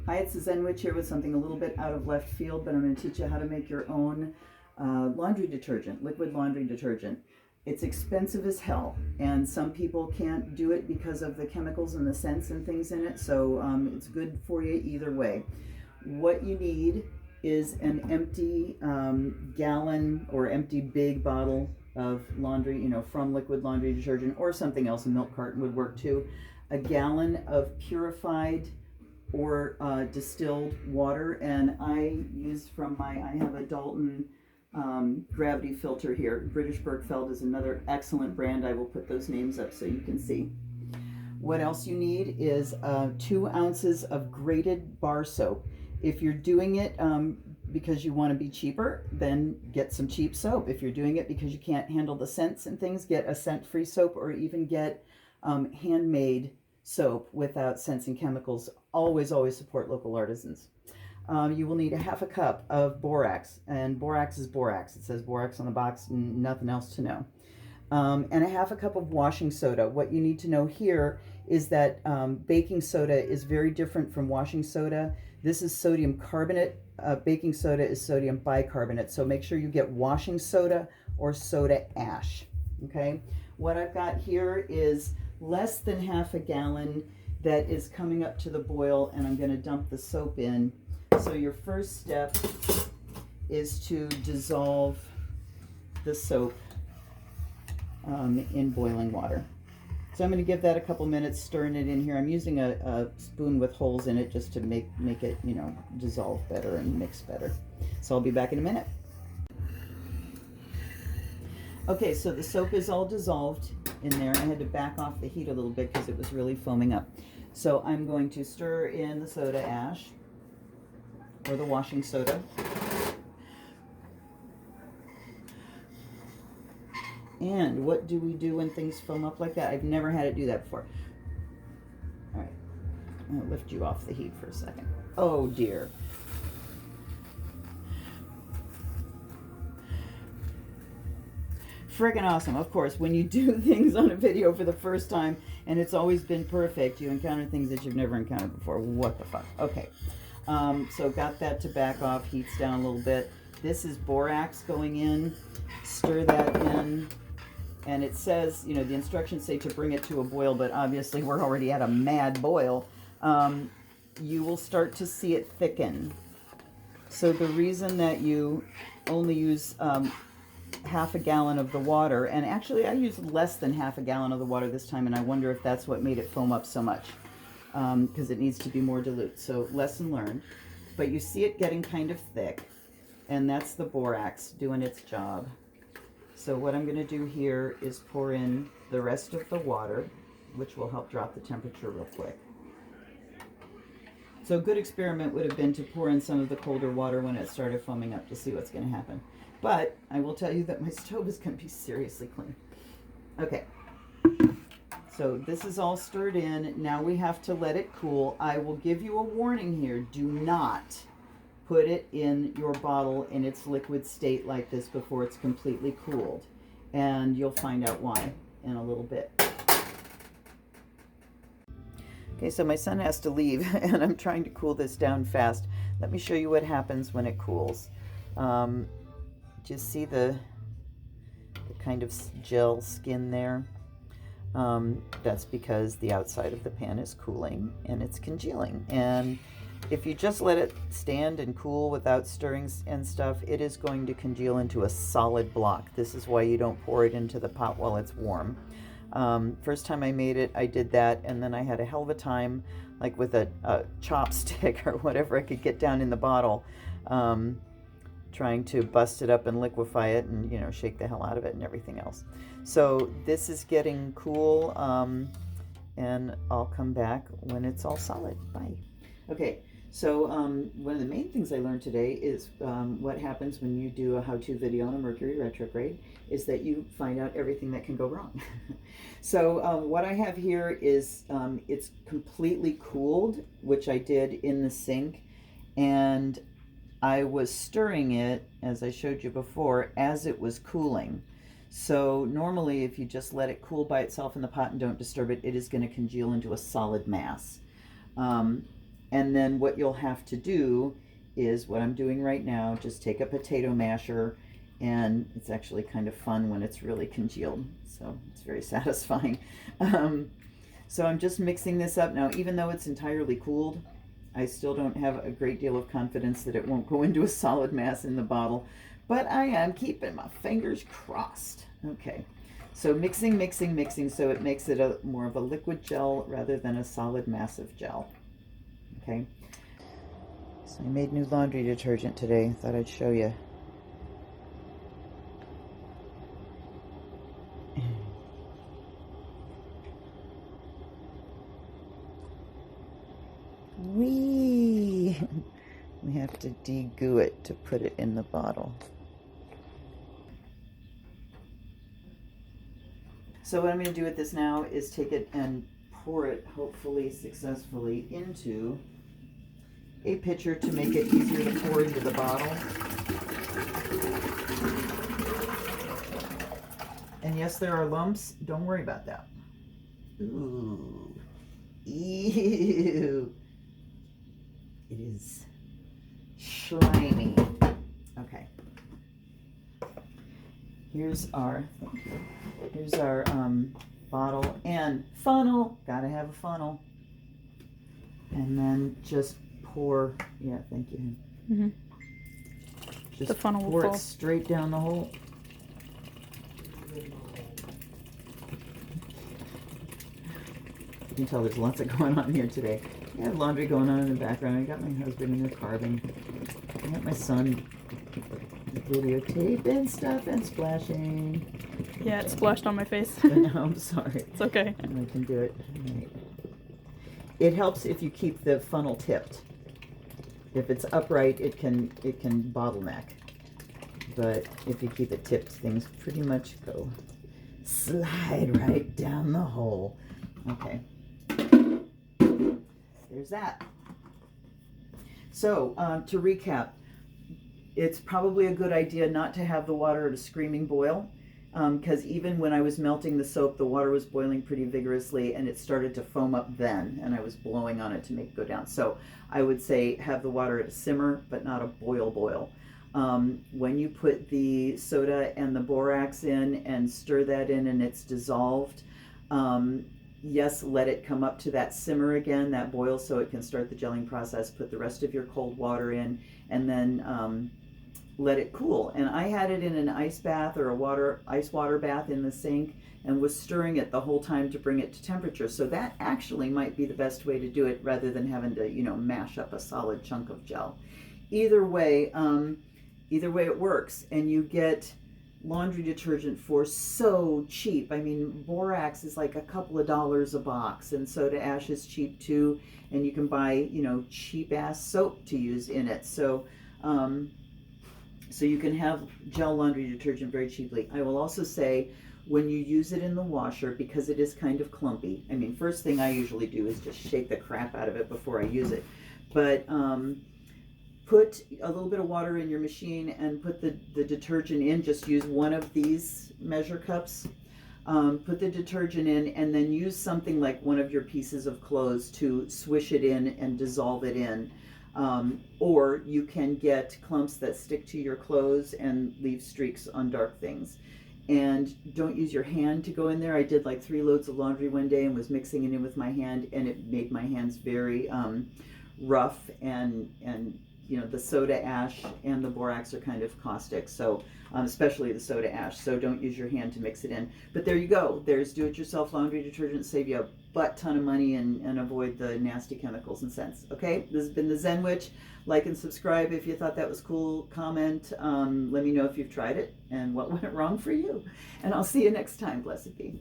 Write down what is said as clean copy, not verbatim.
Hi, it's the Zen Witch here with something a little bit out of left field, but I'm going to teach you how to make your own laundry detergent, liquid laundry detergent. It's expensive as hell, and some people can't do it because of the chemicals and the scents and things in it, so it's good for you either way. What you need is an empty gallon or empty big bottle of laundry, from liquid laundry detergent or something else. A milk carton would work too. A gallon of purified or distilled water, and I have a Dalton gravity filter here. British Bergfeld is another excellent brand. I will put those names up so you can see. What else you need is 2 ounces of grated bar soap. If you're doing it because you want to be cheaper, then get some cheap soap. If you're doing it because you can't handle the scents and things, get a scent-free soap, or even get handmade soap without scents and chemicals. Always support local artisans. You will need a half a cup of borax, and borax is borax. It says borax on the box, nothing else to know. And a half a cup of washing soda. What you need to know here is that baking soda is very different from washing soda. This is sodium carbonate. Baking soda is sodium bicarbonate. So make sure you get washing soda or soda ash. Okay. What I've got here is less than half a gallon that is coming up to the boil, and I'm going to dump the soap in. So your first step is to dissolve the soap in boiling water. So I'm going to give that a couple minutes, stirring it in here. I'm using a spoon with holes in it just to make it, dissolve better and mix better. So I'll be back in a minute. Okay, so the soap is all dissolved in there. I had to back off the heat a little bit because it was really foaming up. So I'm going to stir in the soda ash, or the washing soda. And what do we do when things foam up like that? I've never had it do that before. All right, I'm gonna lift you off the heat for a second. Oh dear. Friggin' awesome. Of course, when you do things on a video for the first time and it's always been perfect, you encounter things that you've never encountered before. What the fuck? Okay. So got that to back off, heats down a little bit. This is borax going in. Stir that in. And it says, the instructions say to bring it to a boil, but obviously we're already at a mad boil. You will start to see it thicken. So the reason that you only use half a gallon of the water, and actually I used less than half a gallon of the water this time, and I wonder if that's what made it foam up so much, because it needs to be more dilute. So lesson learned. But you see it getting kind of thick, and that's the borax doing its job. So what I'm going to do here is pour in the rest of the water, which will help drop the temperature real quick. So a good experiment would have been to pour in some of the colder water when it started foaming up to see what's going to happen. But I will tell you that my stove is going to be seriously clean. Okay, so this is all stirred in. Now we have to let it cool. I will give you a warning here. Do not put it in your bottle in its liquid state like this before it's completely cooled. And you'll find out why in a little bit. Okay, so my son has to leave, and I'm trying to cool this down fast. Let me show you what happens when it cools. Just see the kind of gel skin there? That's because the outside of the pan is cooling and it's congealing. And if you just let it stand and cool without stirring and stuff, it is going to congeal into a solid block. This is why you don't pour it into the pot while it's warm. First time I made it, I did that, and then I had a hell of a time, like with a chopstick or whatever I could get down in the bottle, trying to bust it up and liquefy it and, shake the hell out of it and everything else. So this is getting cool, and I'll come back when it's all solid. Bye. Okay, so one of the main things I learned today is what happens when you do a how-to video on a Mercury retrograde is that you find out everything that can go wrong. So what I have here is it's completely cooled, which I did in the sink, and I was stirring it, as I showed you before, as it was cooling. So normally if you just let it cool by itself in the pot and don't disturb it, it is going to congeal into a solid mass. And then what you'll have to do is what I'm doing right now, just take a potato masher, and it's actually kind of fun when it's really congealed, so it's very satisfying. So I'm just mixing this up now. Even though it's entirely cooled, I still don't have a great deal of confidence that it won't go into a solid mass in the bottle, but I am keeping my fingers crossed. Okay, so mixing, mixing, mixing, so it makes it more of a liquid gel rather than a solid massive gel. Okay, so I made new laundry detergent today. Thought I'd show you. We have to de-goo it to put it in the bottle. So what I'm going to do with this now is take it and pour it, hopefully successfully, into a pitcher to make it easier to pour into the bottle. And yes, there are lumps. Don't worry about that. Ooh. Ew. It is slimy. Okay. Here's our bottle and funnel. Gotta have a funnel. And then just pour. Yeah, thank you. Mm-hmm. Just the funnel pour will fall it straight down the hole. You can tell there's lots of going on here today. I have laundry going on in the background. I got my husband in there carving. I got my son videotaping stuff and splashing. Yeah, it splashed on my face. No, I'm sorry. It's okay. I can do it. Right. It helps if you keep the funnel tipped. If it's upright, it can bottleneck. But if you keep it tipped, things pretty much go slide right down the hole. Okay. There's that. So to recap, it's probably a good idea not to have the water at a screaming boil, because even when I was melting the soap, the water was boiling pretty vigorously and it started to foam up then, and I was blowing on it to make it go down. So I would say have the water at a simmer, but not a boil. When you put the soda and the borax in and stir that in and it's dissolved, yes, let it come up to that simmer again, that boil, so it can start the gelling process. Put the rest of your cold water in, and then let it cool. And I had it in an ice bath or a ice water bath in the sink, and was stirring it the whole time to bring it to temperature. So that actually might be the best way to do it, rather than having to, mash up a solid chunk of gel. Either way it works, and you get laundry detergent for so cheap. I mean, borax is like a couple of dollars a box, and soda ash is cheap too, and you can buy, cheap ass soap to use in it. So you can have gel laundry detergent very cheaply. I will also say, when you use it in the washer, because it is kind of clumpy, I mean, first thing I usually do is just shake the crap out of it before I use it. But put a little bit of water in your machine and put the detergent in. Just use one of these measure cups. Put the detergent in, and then use something like one of your pieces of clothes to swish it in and dissolve it in. Or you can get clumps that stick to your clothes and leave streaks on dark things. And don't use your hand to go in there. I did like 3 loads of laundry one day and was mixing it in with my hand, and it made my hands very rough, and the soda ash and the borax are kind of caustic, so especially the soda ash, so don't use your hand to mix it in. But there you go. There's do-it-yourself laundry detergent. Save you a butt ton of money and avoid the nasty chemicals and scents. Okay, this has been the Zen Witch. Like and subscribe if you thought that was cool. Comment. Let me know if you've tried it and what went wrong for you. And I'll see you next time. Blessed be.